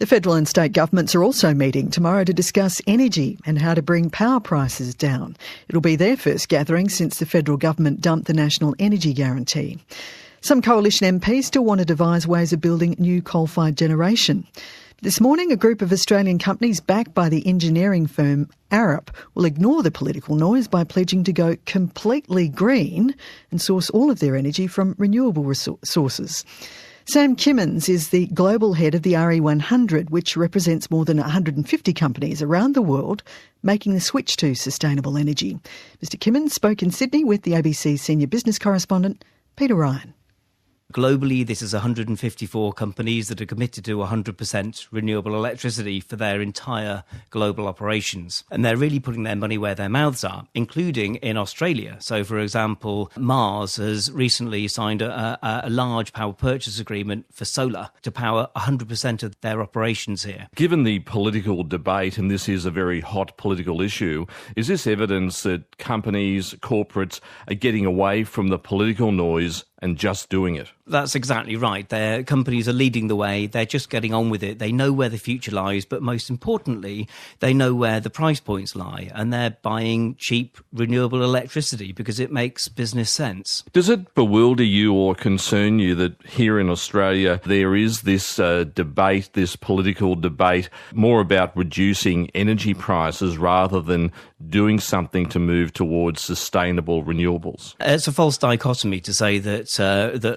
The federal and state governments are also meeting tomorrow to discuss energy and how to bring power prices down. It'll be their first gathering since the federal government dumped the National Energy Guarantee. Some coalition MPs still want to devise ways of building new coal-fired generation. This morning, a group of Australian companies backed by the engineering firm Arup will ignore the political noise by pledging to go completely green and source all of their energy from renewable sources. Sam Kimmins is the global head of the RE100, which represents more than 150 companies around the world making the switch to sustainable energy. Mr Kimmins spoke in Sydney with the ABC senior business correspondent, Peter Ryan. Globally, this is 154 companies that are committed to 100% renewable electricity for their entire global operations. And they're really putting their money where their mouths are, including in Australia. So, for example, Mars has recently signed a large power purchase agreement for solar to power 100% of their operations here. Given the political debate, and this is a very hot political issue, is this evidence that companies, corporates are getting away from the political noise and just doing it? That's exactly right. Their companies are leading the way. They're just getting on with it. They know where the future lies, but most importantly, they know where the price points lie, and they're buying cheap renewable electricity because it makes business sense. Does it bewilder you or concern you that here in Australia there is this debate, this political debate, more about reducing energy prices rather than doing something to move towards sustainable renewables? It's a false dichotomy to say that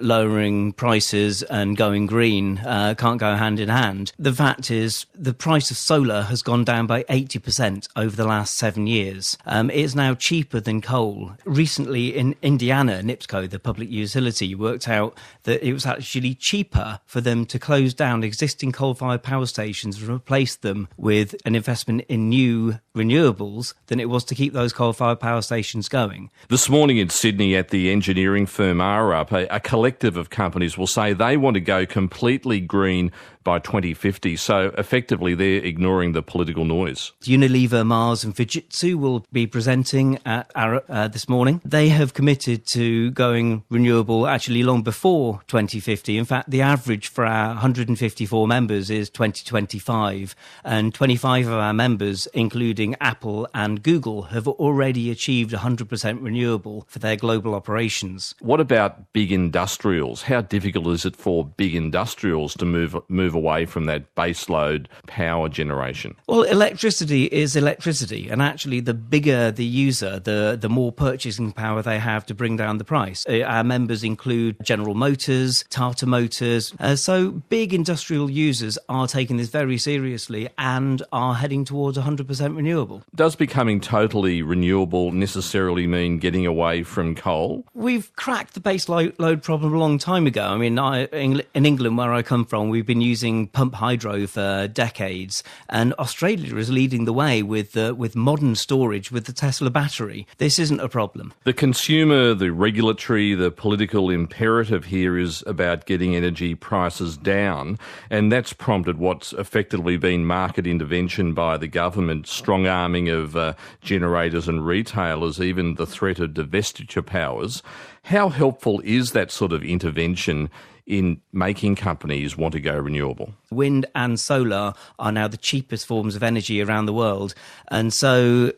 lowering prices and going green can't go hand in hand. The fact is the price of solar has gone down by 80% over the last 7 years. It's now cheaper than coal. Recently in Indiana, NIPSCO, the public utility, worked out that it was actually cheaper for them to close down existing coal-fired power stations and replace them with an investment in new renewables than it was to keep those coal-fired power stations going. This morning in Sydney at the engineering firm Arup, a collective of companies will say they want to go completely green by 2050. So effectively they're ignoring the political noise. Unilever, Mars and Fujitsu will be presenting at Arup this morning. They have committed to going renewable actually long before 2050. In fact, the average for our 154 members is 2025, and 25 of our members, including Apple and Google, have already achieved 100% renewable for their global operations. What about big industrials? How difficult is it for big industrials to move away from that baseload power generation? Well, electricity is electricity, and actually the bigger the user, the more purchasing power they have to bring down the price. Our members include General Motors, Tata Motors, so big industrial users are taking this very seriously and are heading towards 100% renewable. Does becoming totally renewable necessarily mean getting away from coal? We've cracked the base load problem a long time ago. I mean, in England, where I come from, we've been using pump hydro for decades, and Australia is leading the way with modern storage with the Tesla battery. This isn't a problem. The consumer, the regulatory, the political imperative here is about getting energy prices down, and that's prompted what's effectively been market intervention by the government, strong arming of generators and retailers, even the threat of divestiture powers. How helpful is that sort of intervention in making companies want to go renewable? Wind and solar are now the cheapest forms of energy around the world, and so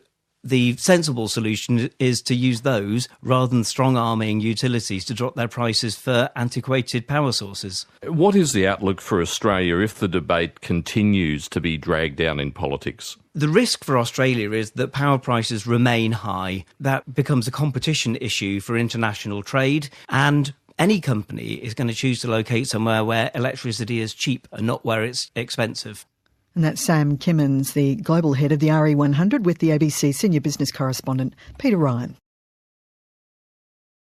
the sensible solution is to use those rather than strong-arming utilities to drop their prices for antiquated power sources. What is the outlook for Australia if the debate continues to be dragged down in politics? The risk for Australia is that power prices remain high. That becomes a competition issue for international trade, and any company is going to choose to locate somewhere where electricity is cheap and not where it's expensive. And that's Sam Kimmins, the global head of the RE100, with the ABC senior business correspondent, Peter Ryan.